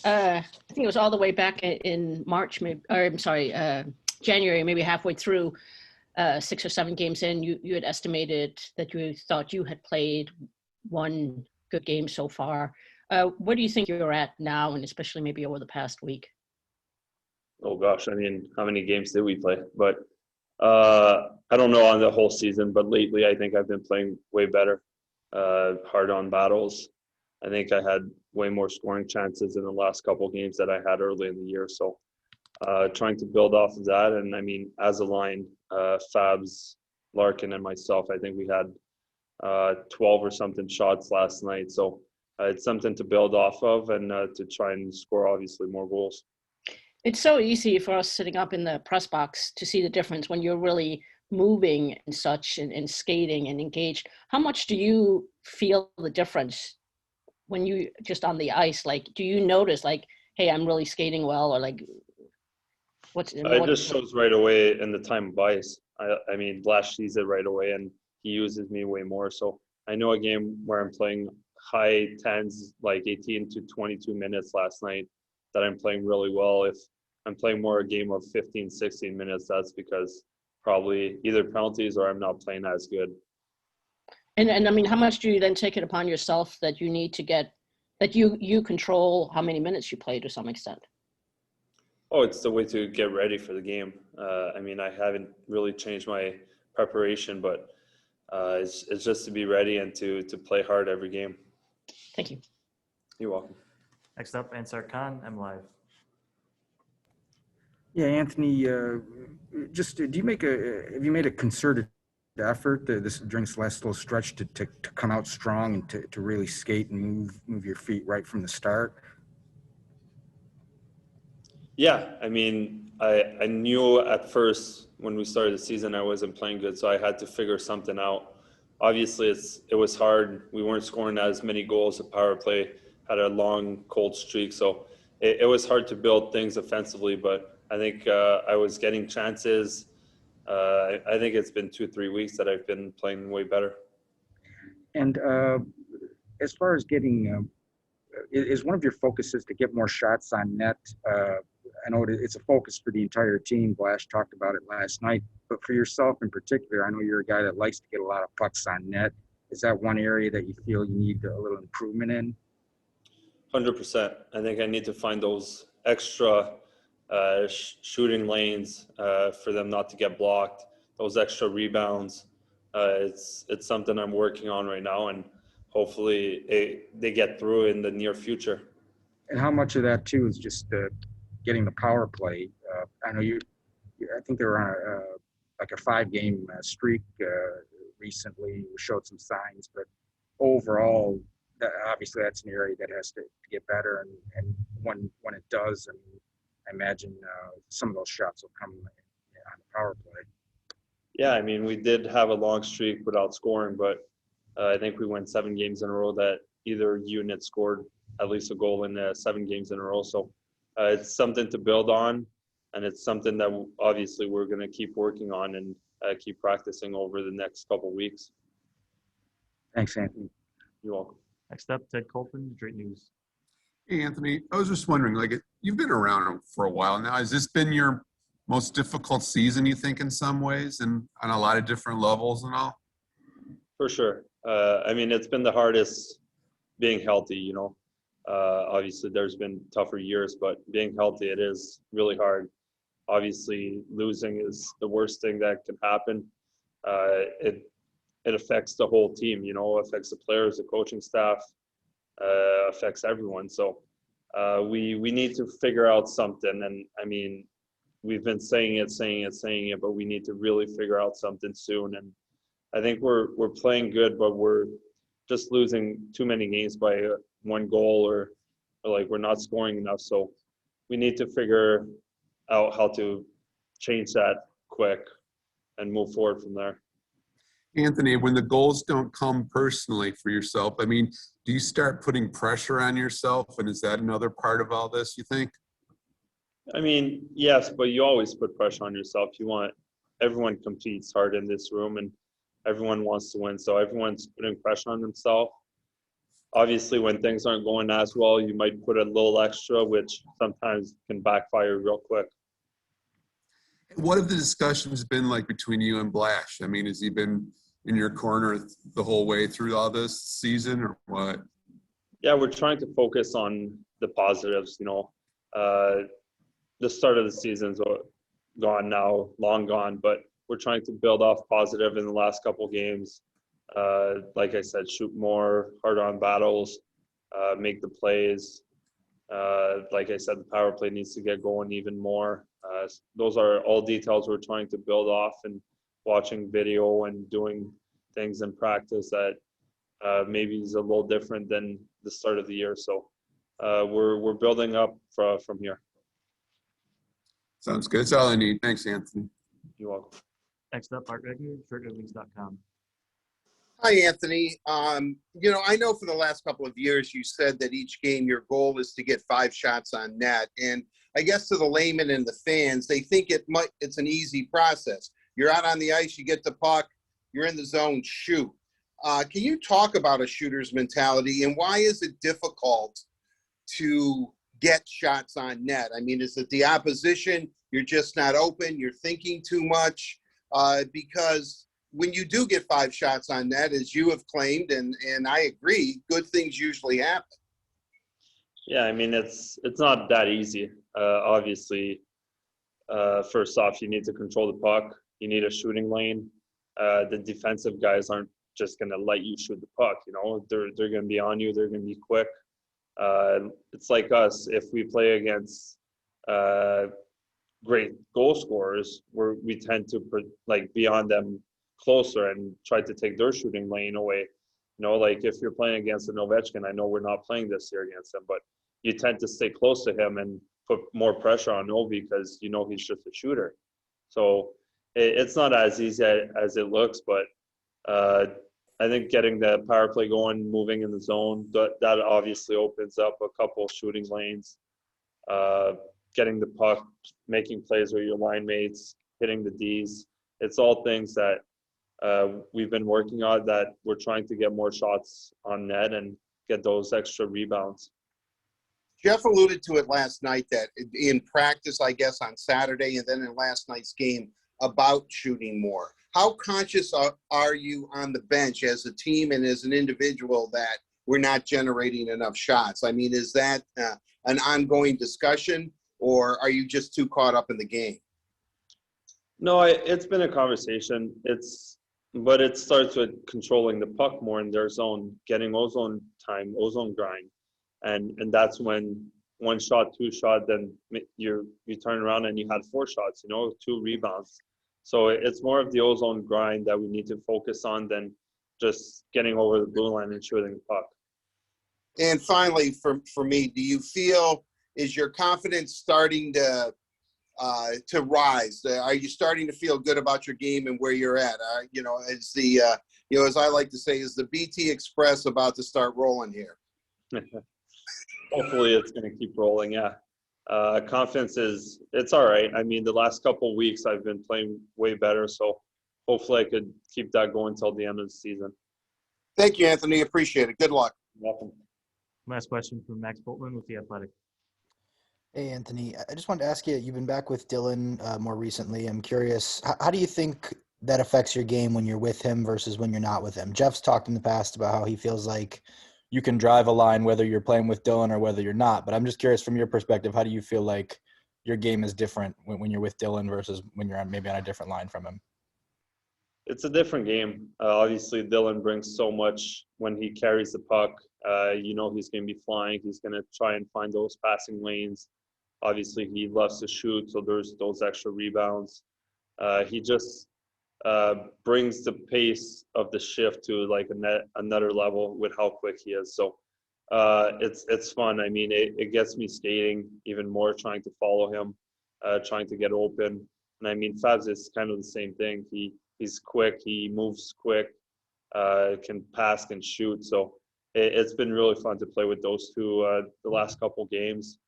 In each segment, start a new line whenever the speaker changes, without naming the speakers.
I think it was all the way back in March, maybe, or I'm sorry, January, maybe halfway through, 6 or 7 games in, you had estimated that you thought you had played one good game so far. Where do you think you're at now, and especially maybe over the past week?
Oh gosh, I mean, how many games did we play? But I don't know on the whole season, but lately I think I've been playing way better. Hard on battles. I think I had way more scoring chances in the last couple games that I had early in the year. So trying to build off of that. And I mean, as a line, Fabs, Larkin, and myself, I think we had 12 or something shots last night. So it's something to build off of and to try and score obviously more goals.
It's so easy for us sitting up in the press box to see the difference when you're really moving and such and skating and engaged. How much do you feel the difference when you just on the ice? Like, do you notice like, hey, I'm really skating well, or like
it just shows right away in the time of ice. I mean, Blash sees it right away and he uses me way more. So I know a game where I'm playing high tens, like 18 to 22 minutes last night, that I'm playing really well. If I'm playing more a game of 15, 16 minutes, that's because probably either penalties or I'm not playing as good.
And I mean, how much do you then take it upon yourself that you need to get, that you control how many minutes you play to some extent?
Oh, it's the way to get ready for the game. I mean, I haven't really changed my preparation, but it's just to be ready and to play hard every game.
Thank you.
You're welcome.
Next up, Ansar Khan, M Live.
Yeah, Anthony, just have you made a concerted effort during this last little stretch to come out strong and to really skate and move your feet right from the start?
Yeah, I mean, I knew at first when we started the season I wasn't playing good, so I had to figure something out. Obviously, it was hard. We weren't scoring as many goals. The power play had a long, cold streak, so it was hard to build things offensively, but I think I was getting chances. I think it's been 2-3 weeks that I've been playing way better.
And as far as getting, is one of your focuses to get more shots on net? I know it's a focus for the entire team. Blash talked about it last night, but for yourself in particular, I know you're a guy that likes to get a lot of pucks on net. Is that one area that you feel you need a little improvement in?
100%. I think I need to find those extra shooting lanes for them not to get blocked, those extra rebounds. It's something I'm working on right now, and hopefully they get through in the near future.
And how much of that too is just getting the power play? I know I think they were on like a 5-game streak recently. You showed some signs, but overall, obviously that's an area that has to get better. And when it does, I mean, I imagine some of those shots will come on the power play.
Yeah, I mean, we did have a long streak without scoring, but I think we went 7 games in a row that either unit scored at least a goal in 7 games in a row. So it's something to build on, and it's something that obviously we're going to keep working on and keep practicing over the next couple of weeks.
Thanks, Anthony.
You're welcome.
Next up, Ted Colton, Great News.
Hey, Anthony, I was just wondering, like, you've been around for a while now. Has this been your most difficult season, you think, in some ways, and on a lot of different levels and all?
For sure. I mean, it's been the hardest being healthy, you know. Obviously, there's been tougher years, but being healthy, it is really hard. Obviously, losing is the worst thing that can happen. It affects the whole team, you know, affects the players, the coaching staff, affects everyone. So we need to figure out something. And I mean, we've been saying it, but we need to really figure out something soon. And I think we're playing good, but we're just losing too many games by 1 goal or like we're not scoring enough. So we need to figure out how to change that quick and move forward from there.
Anthony, when the goals don't come personally for yourself, I mean, do you start putting pressure on yourself? And is that another part of all this, you think?
I mean, yes, but you always put pressure on yourself. Everyone competes hard in this room and everyone wants to win. So everyone's putting pressure on themselves. obviously when things aren't going as well, you might put a little extra, which sometimes can backfire real quick.
What have the discussions been like between you and Blash? I mean, has he been in your corner the whole way through all this season, or what?
Yeah, we're trying to focus on the positives, you know. The start of the season's gone now, long gone, but we're trying to build off positive in the last couple games. Like I said, shoot more hard-on battles, make the plays. Like I said, the power play needs to get going even more. Those are all details we're trying to build off, and watching video and doing things in practice that maybe is a little different than the start of the year. So we're building up from here.
Sounds good. That's all I need. Thanks, Anthony.
You're welcome.
Next up, Art Regner, shirtgoodwings.com.
Hi, Anthony. I know for the last couple of years you said that each game your goal is to get 5 shots on net. And I guess to the layman and the fans, they think it's an easy process. You're out on the ice, you get the puck, you're in the zone, shoot. Can you talk about a shooter's mentality, and why is it difficult to get shots on net? I mean, is it the opposition? You're just not open. You're thinking too much, because when you do get 5 shots on net, as you have claimed, and I agree, good things usually happen.
Yeah, I mean, it's not that easy. Obviously, first off, you need to control the puck. You need a shooting lane. The defensive guys aren't just going to let you shoot the puck. You know, they're going to be on you. They're going to be quick. It's like us. If we play against great goal scorers, we tend to be on them closer and try to take their shooting lane away. You know, like if you're playing against an Ovechkin, I know we're not playing this year against him, but you tend to stay close to him and put more pressure on Ovi because you know he's just a shooter. So it's not as easy as it looks, but I think getting the power play going, moving in the zone, that obviously opens up a couple shooting lanes. Getting the puck, making plays with your line mates, hitting the Ds. It's all things that we've been working on, that we're trying to get more shots on net and get those extra rebounds.
Jeff alluded to it last night, that in practice, I guess, on Saturday and then in last night's game, about shooting more. How conscious are you on the bench as a team and as an individual that we're not generating enough shots? I mean, is that an ongoing discussion, or are you just too caught up in the game?
No, it's been a conversation. But it starts with controlling the puck more in their zone, getting ozone time, ozone grind. And that's when 1 shot, 2 shot, then you turn around and you had 4 shots, 2 rebounds. So it's more of the ozone grind that we need to focus on than just getting over the blue line and shooting the puck.
And finally, for me, do you feel, is your confidence starting to rise? Are you starting to feel good about your game and where you're at? As I like to say, is the BT Express about to start rolling here?
Hopefully it's going to keep rolling. Yeah. Confidence it's all right. I mean, the last couple of weeks I've been playing way better. So hopefully I could keep that going till the end of the season.
Thank you, Anthony. Appreciate it. Good luck.
Welcome.
Last question from Max Boltman with The Athletic.
Hey, Anthony. I just wanted to ask you, you've been back with Dylan more recently. I'm curious, how do you think that affects your game when you're with him versus when you're not with him? Jeff's talked in the past about how he feels like you can drive a line whether you're playing with Dylan or whether you're not. But I'm just curious, from your perspective, how do you feel like your game is different when you're with Dylan versus when you're maybe on a different line from him?
It's a different game. Obviously, Dylan brings so much when he carries the puck. He's going to be flying. He's going to try and find those passing lanes. Obviously, he loves to shoot, so there's those extra rebounds. He just brings the pace of the shift to like another level with how quick he is. So it's fun. I mean, it gets me skating even more, trying to follow him, trying to get open. And I mean, Fabs is kind of the same thing. He's quick. He moves quick, can pass, can shoot. So it's been really fun to play with those two the last couple games.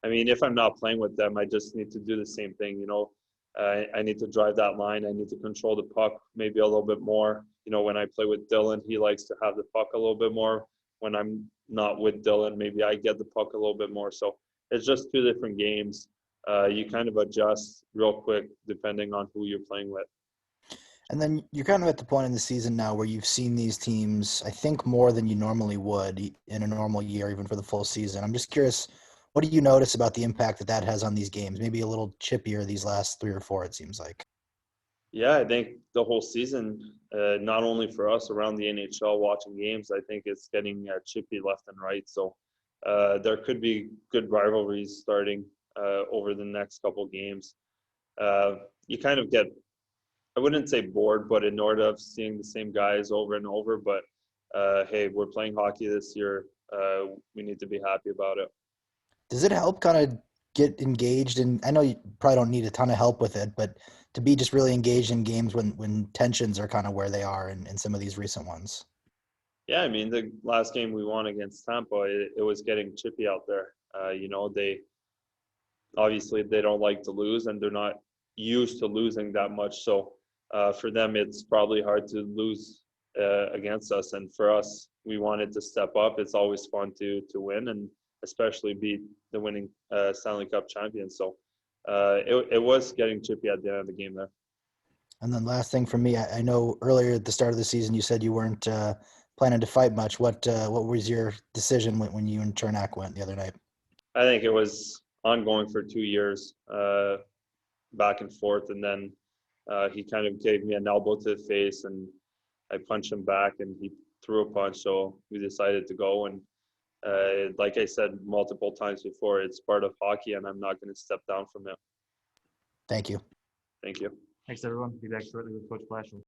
I mean, if I'm not playing with them, I just need to do the same thing, I need to drive that line. I need to control the puck maybe a little bit more. When I play with Dylan, he likes to have the puck a little bit more. when I'm not with Dylan, maybe I get the puck a little bit more. So it's just two different games. You kind of adjust real quick depending on who you're playing with.
And then you're kind of at the point in the season now where you've seen these teams, I think, more than you normally would in a normal year, even for the full season. I'm just curious, what do you notice about the impact that has on these games? Maybe a little chippier these last 3 or 4, it seems like.
Yeah, I think the whole season, not only for us around the NHL watching games, I think it's getting chippy left and right. So there could be good rivalries starting over the next couple games. You kind of get, I wouldn't say bored, but annoyed of seeing the same guys over and over. But hey, we're playing hockey this year. We need to be happy about it.
Does it help kind of get engaged? And I know you probably don't need a ton of help with it, but to be just really engaged in games when tensions are kind of where they are in some of these recent ones.
Yeah, I mean, the last game we won against Tampa, it was getting chippy out there. They obviously they don't like to lose, and they're not used to losing that much. So for them, it's probably hard to lose against us. And for us, we wanted to step up. It's always fun to win, and especially beat the winning Stanley Cup champion. So it was getting chippy at the end of the game there.
And then last thing for me, I know earlier at the start of the season you said you weren't planning to fight much. What was your decision when you and Chernak went the other night?
I think it was ongoing for 2 years, back and forth, and then he kind of gave me an elbow to the face, and I punched him back, and he threw a punch. So we decided to go, and like I said multiple times before, it's part of hockey, and I'm not going to step down from it.
Thank you.
Thank you.
Thanks, everyone. Be back shortly with Coach Blashill.